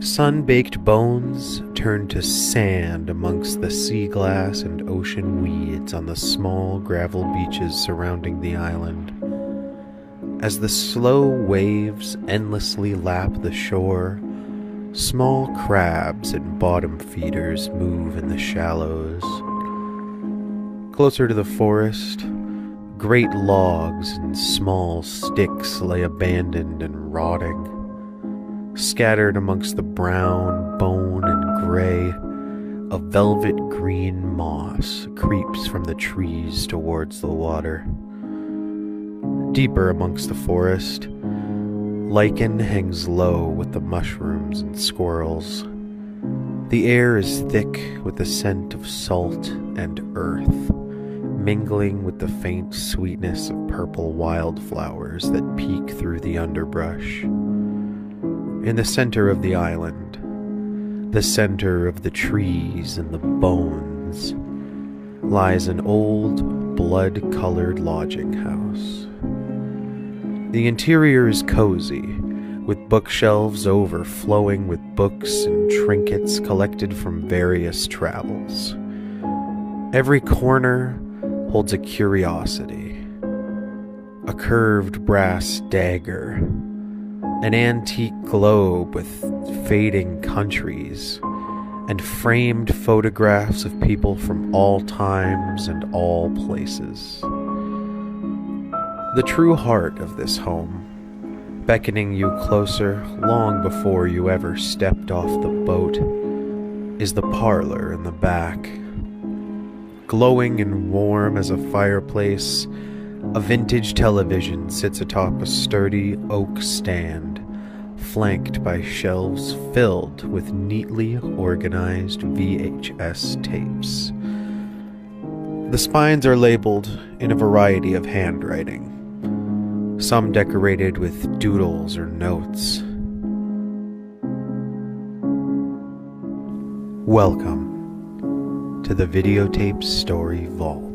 Sun-baked bones turned to sand amongst the sea glass and ocean weeds on the small gravel beaches surrounding the island. As the slow waves endlessly lap the shore, small crabs and bottom feeders move in the shallows. Closer to the forest, great logs and small sticks lay abandoned and rotting. Scattered amongst the brown, bone, and gray, a velvet green moss creeps from the trees towards the water. Deeper amongst the forest, lichen hangs low with the mushrooms and squirrels. The air is thick with the scent of salt and earth, mingling with the faint sweetness of purple wildflowers that peek through the underbrush. In the center of the island, the center of the trees and the bones, lies an old, blood-colored lodging house. The interior is cozy, with bookshelves overflowing with books and trinkets collected from various travels. Every corner holds a curiosity, a curved brass dagger, an antique globe with fading countries, and framed photographs of people from all times and all places. The true heart of this home, beckoning you closer long before you ever stepped off the boat, is the parlor in the back. Glowing and warm as a fireplace, a vintage television sits atop a sturdy oak stand, flanked by shelves filled with neatly organized VHS tapes. The spines are labeled in a variety of handwriting, some decorated with doodles or notes. Welcome to the Videotape Story Vault.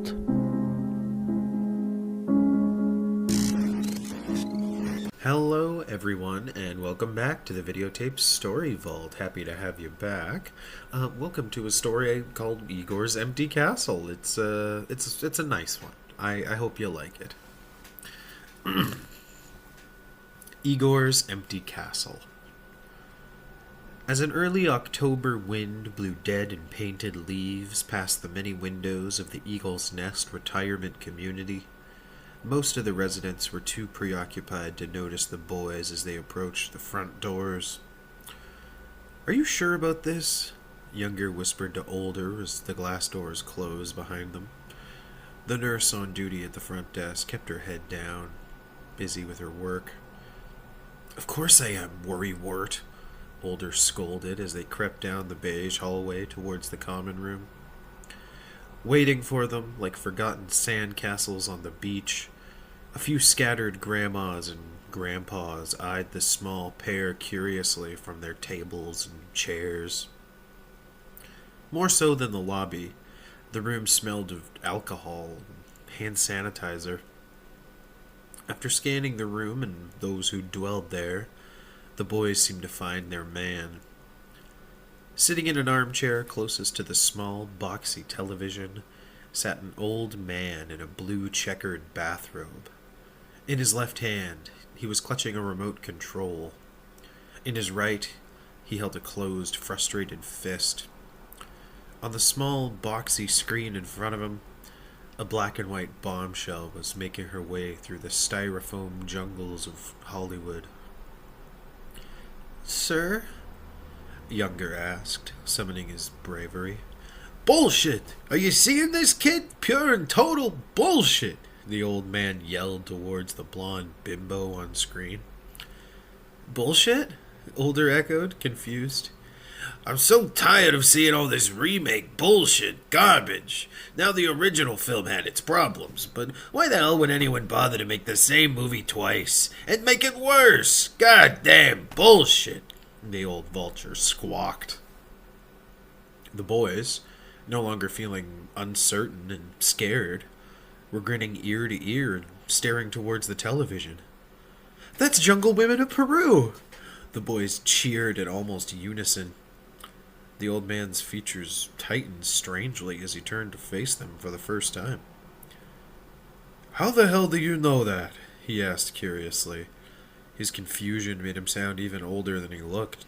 Hello everyone, and welcome back to the Videotape Story Vault. Happy to have you back. Welcome to a story called Igor's Empty Castle. It's a nice one. I hope you like it. Igor's Empty Castle. As an early October wind blew dead and painted leaves past the many windows of the Eagle's Nest retirement community, most of the residents were too preoccupied to notice the boys as they approached the front doors. "Are you sure about this?" Younger whispered to Older as the glass doors closed behind them. The nurse on duty at the front desk kept her head down, busy with her work. "Of course I am, worrywart," Older scolded as they crept down the beige hallway towards the common room. Waiting for them, like forgotten sandcastles on the beach, a few scattered grandmas and grandpas eyed the small pair curiously from their tables and chairs. More so than the lobby, the room smelled of alcohol and hand sanitizer. After scanning the room and those who dwelled there, the boys seemed to find their man. Sitting in an armchair closest to the small, boxy television sat an old man in a blue checkered bathrobe. In his left hand, he was clutching a remote control. In his right, he held a closed, frustrated fist. On the small, boxy screen in front of him, a black and white bombshell was making her way through the styrofoam jungles of Hollywood. "Sir?" Younger asked, summoning his bravery. "Bullshit! Are you seeing this, kid? Pure and total bullshit!" The old man yelled towards the blonde bimbo on screen. "Bullshit?" Older echoed, confused. "I'm so tired of seeing all this remake bullshit garbage. Now the original film had its problems, but why the hell would anyone bother to make the same movie twice? And make it worse? Goddamn bullshit!" The old vulture squawked. The boys, no longer feeling uncertain and scared, were grinning ear to ear and staring towards the television. "That's Jungle Women of Peru!" The boys cheered in almost unison. The old man's features tightened strangely as he turned to face them for the first time. "How the hell do you know that?" he asked curiously. His confusion made him sound even older than he looked.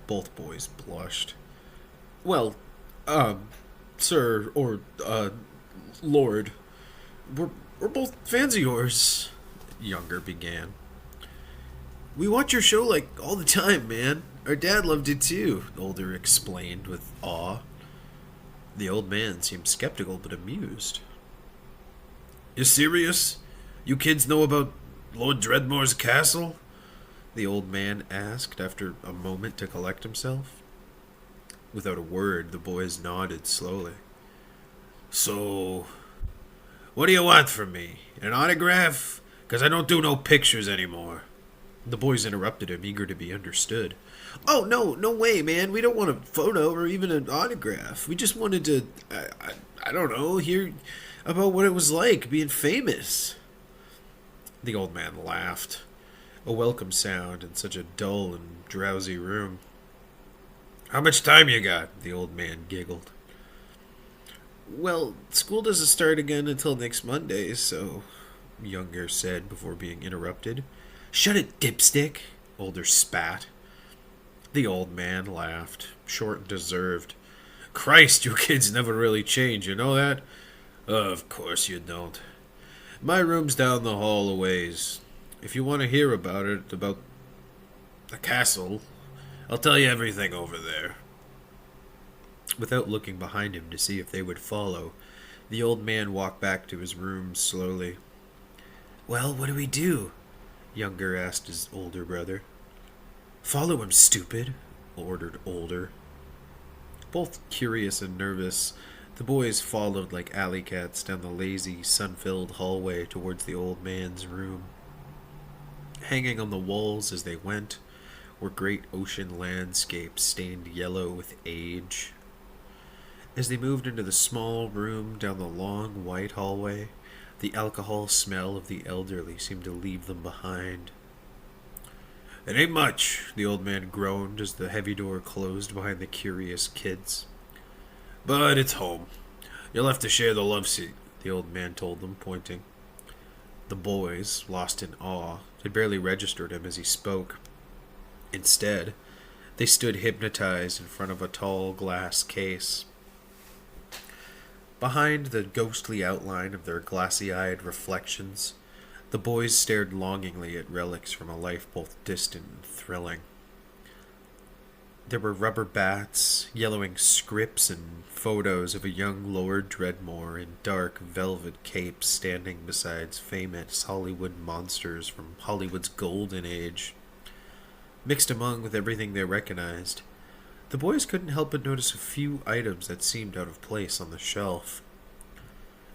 Both boys blushed. "Well, sir, or, Lord, we're both fans of yours," Younger began. "We watch your show, like, all the time, man. Our dad loved it too," Older explained with awe. The old man seemed skeptical but amused. "You serious? You kids know about Lord Dredmor's castle?" the old man asked after a moment to collect himself. Without a word, the boys nodded slowly. "So, what do you want from me? An autograph? 'Cause I don't do no pictures anymore." The boys interrupted him, eager to be understood. "Oh, no way, man. We don't want a photo or even an autograph. We just wanted to, I don't know, hear about what it was like being famous." The old man laughed, a welcome sound in such a dull and drowsy room. "How much time you got?" the old man giggled. "Well, school doesn't start again until next Monday, so," Younger said before being interrupted. "Shut it, dipstick," Older spat. The old man laughed, short and deserved. "Christ, you kids never really change, you know that?" "Of course you don't. My room's down the hall a ways. If you want to hear about it, about the castle, I'll tell you everything over there." Without looking behind him to see if they would follow, the old man walked back to his room slowly. "Well, what do we do?" Younger asked his older brother. "Follow him, stupid," ordered Older. Both curious and nervous, the boys followed like alley cats down the lazy, sun-filled hallway towards the old man's room. Hanging on the walls as they went were great ocean landscapes stained yellow with age. As they moved into the small room down the long white hallway, the alcohol smell of the elderly seemed to leave them behind. "It ain't much," the old man groaned as the heavy door closed behind the curious kids. "But it's home. You'll have to share the love seat," the old man told them, pointing. The boys, lost in awe, had barely registered him as he spoke. Instead, they stood hypnotized in front of a tall glass case. Behind the ghostly outline of their glassy-eyed reflections, the boys stared longingly at relics from a life both distant and thrilling. There were rubber bats, yellowing scripts, and photos of a young Lord Dredmor in dark velvet capes standing beside famous Hollywood monsters from Hollywood's golden age. Mixed among with everything they recognized, the boys couldn't help but notice a few items that seemed out of place on the shelf.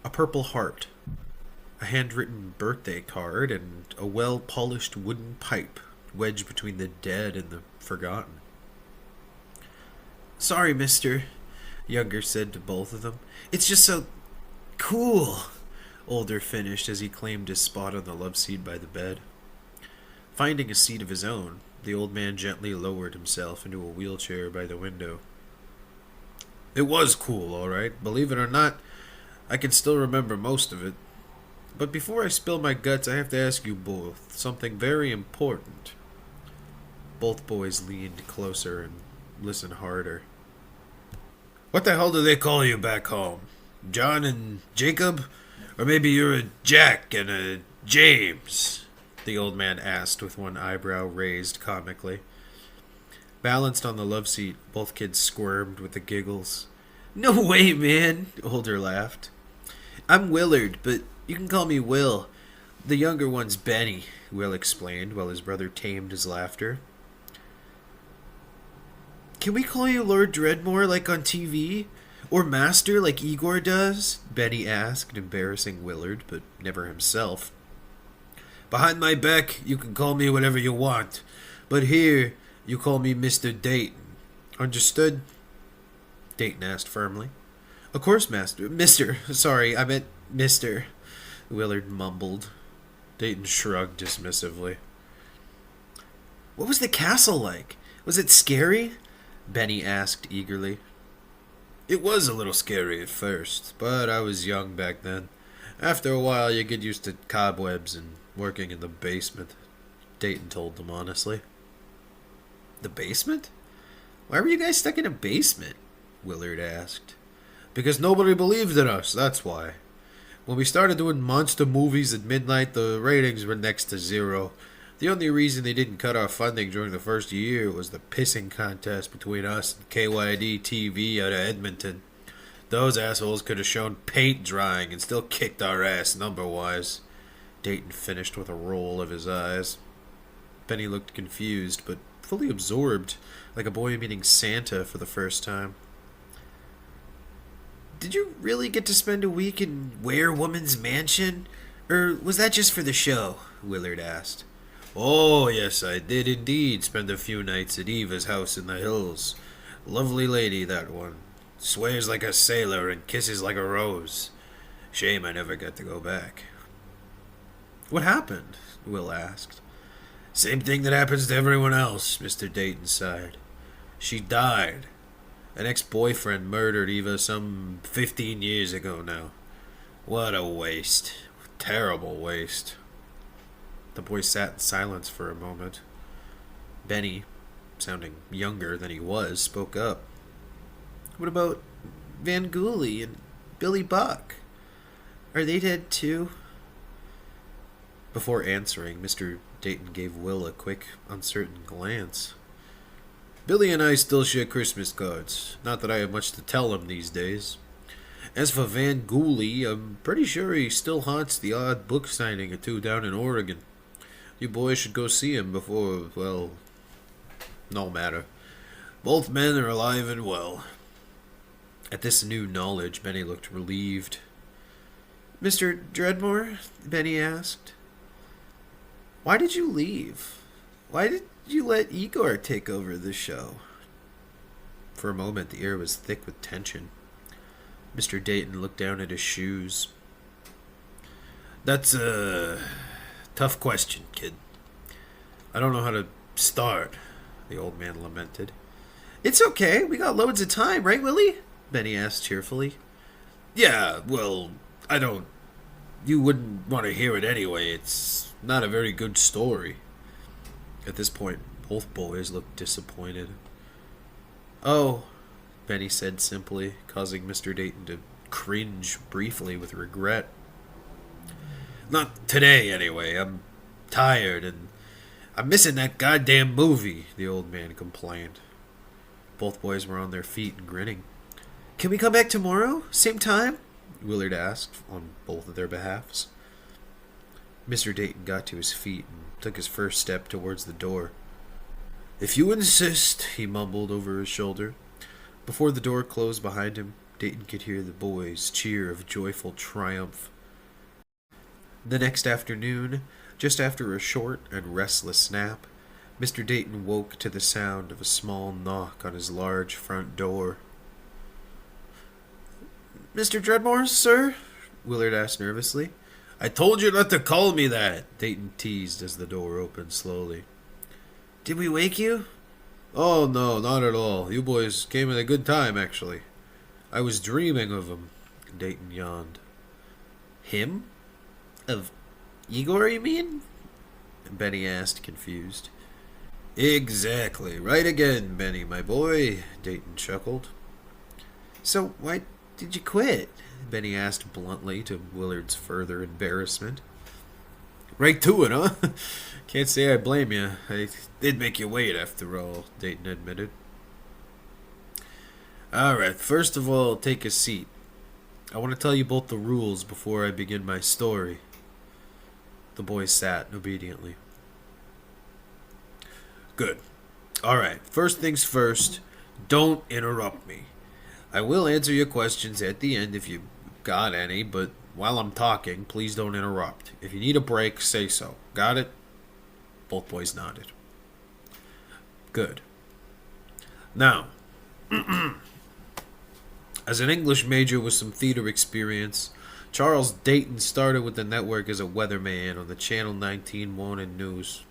A purple heart, a handwritten birthday card, and a well-polished wooden pipe wedged between the dead and the forgotten. "Sorry, mister," Younger said to both of them. "It's just so cool," Older finished as he claimed his spot on the love seat by the bed. Finding a seat of his own, the old man gently lowered himself into a wheelchair by the window. "It was cool, all right. Believe it or not, I can still remember most of it. But before I spill my guts, I have to ask you both something very important." Both boys leaned closer and listened harder. "What the hell do they call you back home? John and Jacob? Or maybe you're a Jack and a James?" the old man asked with one eyebrow raised comically. Balanced on the love seat, both kids squirmed with the giggles. "No way, man," Older laughed. "I'm Willard, but you can call me Will. The younger one's Benny," Will explained while his brother tamed his laughter. "Can we call you Lord Dredmor like on TV? Or Master like Igor does?" Benny asked, embarrassing Willard, but never himself. "Behind my back, you can call me whatever you want. But here, you call me Mr. Dayton. Understood?" Dayton asked firmly. "Of course, Master. Mister. Sorry, I meant Mister," Willard mumbled. Dayton shrugged dismissively. What was the castle like? Was it scary? Benny asked eagerly. It was a little scary at first, but I was young back then. After a while, you get used to cobwebs and working in the basement, Dayton told them honestly. The basement? Why were you guys stuck in a basement? Willard asked. Because nobody believed in us, that's why. When we started doing monster movies at midnight, the ratings were next to zero. The only reason they didn't cut our funding during the first year was the pissing contest between us and KYD TV out of Edmonton. Those assholes could have shown paint drying and still kicked our ass number-wise. Dayton finished with a roll of his eyes. Benny looked confused, but fully absorbed, like a boy meeting Santa for the first time. Did you really get to spend a week in Were-Woman's mansion? Or was that just for the show? Willard asked. Oh, yes, I did indeed spend a few nights at Eva's house in the hills. Lovely lady, that one. Swears like a sailor and kisses like a rose. Shame I never got to go back. What happened? Will asked. Same thing that happens to everyone else, Mr. Dayton sighed. She died. An ex-boyfriend murdered Eva some 15 years ago now. What a waste. Terrible waste. The boy sat in silence for a moment. Benny, sounding younger than he was, spoke up. What about Van Gooley and Billy Buck? Are they dead too? Before answering, Mr. Dayton gave Will a quick, uncertain glance. Billy and I still share Christmas cards. Not that I have much to tell him these days. As for Van Gooley, I'm pretty sure he still haunts the odd book signing or two down in Oregon. You boys should go see him before, well, no matter. Both men are alive and well. At this new knowledge, Benny looked relieved. Mr. Dredmor? Benny asked. Why did you leave? Why did you let Igor take over the show? For a moment, the air was thick with tension. Mr. Dayton looked down at his shoes. That's a tough question, kid. I don't know how to start, the old man lamented. It's okay. We got loads of time, right, Willie? Benny asked cheerfully. Yeah, well, I don't... You wouldn't want to hear it anyway. It's not a very good story. At this point, both boys looked disappointed. Oh, Benny said simply, causing Mr. Dayton to cringe briefly with regret. Not today, anyway. I'm tired, and I'm missing that goddamn movie, the old man complained. Both boys were on their feet and grinning. Can we come back tomorrow? Same time? Willard asked on both of their behalfs. Mr. Dayton got to his feet and took his first step towards the door. If you insist, he mumbled over his shoulder. Before the door closed behind him, Dayton could hear the boys' cheer of joyful triumph. The next afternoon, just after a short and restless nap, Mr. Dayton woke to the sound of a small knock on his large front door. Mr. Dredmor, sir? Willard asked nervously. I told you not to call me that, Dayton teased as the door opened slowly. Did we wake you? Oh, no, not at all. You boys came at a good time, actually. I was dreaming of him, Dayton yawned. Him? Of Igor, you mean? Benny asked, confused. Exactly. Right again, Benny, my boy, Dayton chuckled. So why did you quit? Benny asked bluntly, to Willard's further embarrassment. Right to it, huh? Can't say I blame you. I did make you wait, after all, Dayton admitted. Alright, first of all, take a seat. I want to tell you both the rules before I begin my story. The boys sat obediently. Good. Alright, first things first, don't interrupt me. I will answer your questions at the end if you got any, but while I'm talking, please don't interrupt. If you need a break, say so. Got it? Both boys nodded. Good. Now, as an English major with some theater experience, Charles Dayton started with the network as a weatherman on the Channel 19 morning news.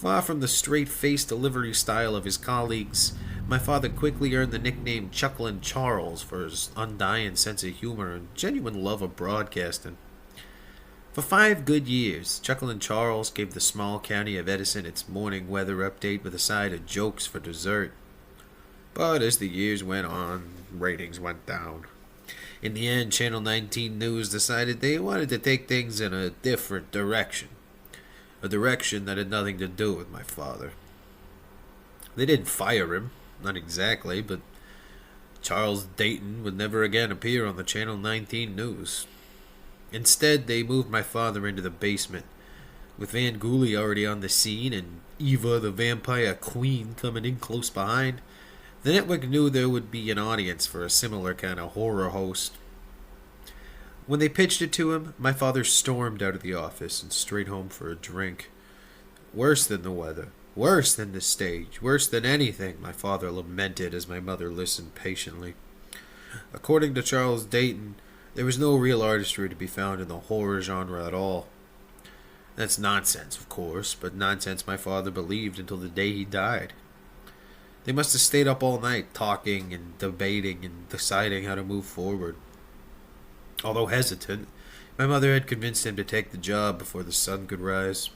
Far from the straight-faced delivery style of his colleagues, my father quickly earned the nickname Chucklin' Charles for his undying sense of humor and genuine love of broadcasting. For 5 good years, Chucklin' Charles gave the small county of Edison its morning weather update with a side of jokes for dessert. But as the years went on, ratings went down. In the end, Channel 19 News decided they wanted to take things in a different direction. A direction that had nothing to do with my father. They didn't fire him, not exactly, but Charles Dayton would never again appear on the Channel 19 News. Instead, they moved my father into the basement, with Van Gooley already on the scene and Eva the Vampire Queen coming in close behind. The network knew there would be an audience for a similar kind of horror host. When they pitched it to him, my father stormed out of the office and straight home for a drink. Worse than the weather, worse than the stage, worse than anything, my father lamented as my mother listened patiently. According to Charles Dayton, there was no real artistry to be found in the horror genre at all. That's nonsense, of course, but nonsense my father believed until the day he died. They must have stayed up all night talking and debating and deciding how to move forward. Although hesitant, my mother had convinced him to take the job before the sun could rise.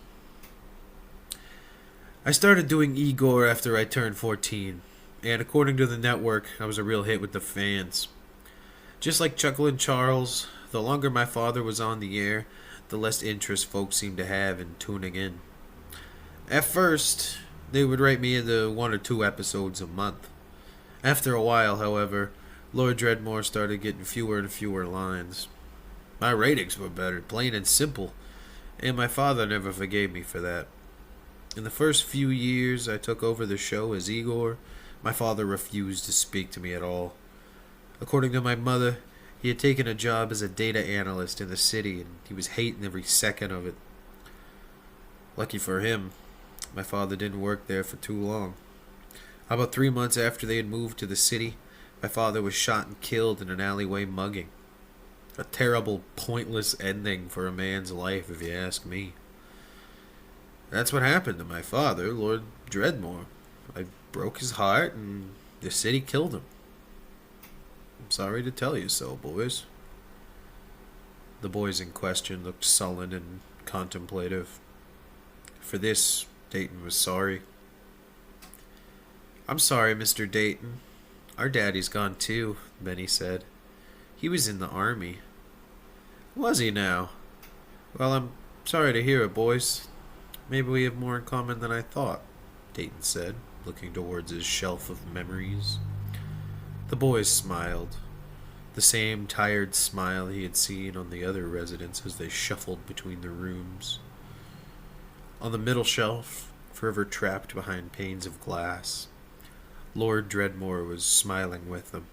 I started doing Igor after I turned 14, and according to the network, I was a real hit with the fans. Just like Chucklin' Charles, the longer my father was on the air, the less interest folks seemed to have in tuning in. At first, they would write me into 1 or 2 episodes a month. After a while, however, Lord Dredmor started getting fewer and fewer lines. My ratings were better, plain and simple, and my father never forgave me for that. In the first few years I took over the show as Igor, my father refused to speak to me at all. According to my mother, he had taken a job as a data analyst in the city, and he was hating every second of it. Lucky for him, my father didn't work there for too long. About 3 months after they had moved to the city, my father was shot and killed in an alleyway mugging. A terrible, pointless ending for a man's life, if you ask me. That's what happened to my father, Lord Dredmor. I broke his heart, and the city killed him. I'm sorry to tell you so, boys. The boys in question looked sullen and contemplative. For this, Dayton was sorry. I'm sorry, Mr. Dayton. Our daddy's gone too, Benny said. He was in the army. Was he now? Well, I'm sorry to hear it, boys. Maybe we have more in common than I thought, Dayton said, looking towards his shelf of memories. The boys smiled, the same tired smile he had seen on the other residents as they shuffled between the rooms. On the middle shelf, forever trapped behind panes of glass, Lord Dredmor was smiling with them.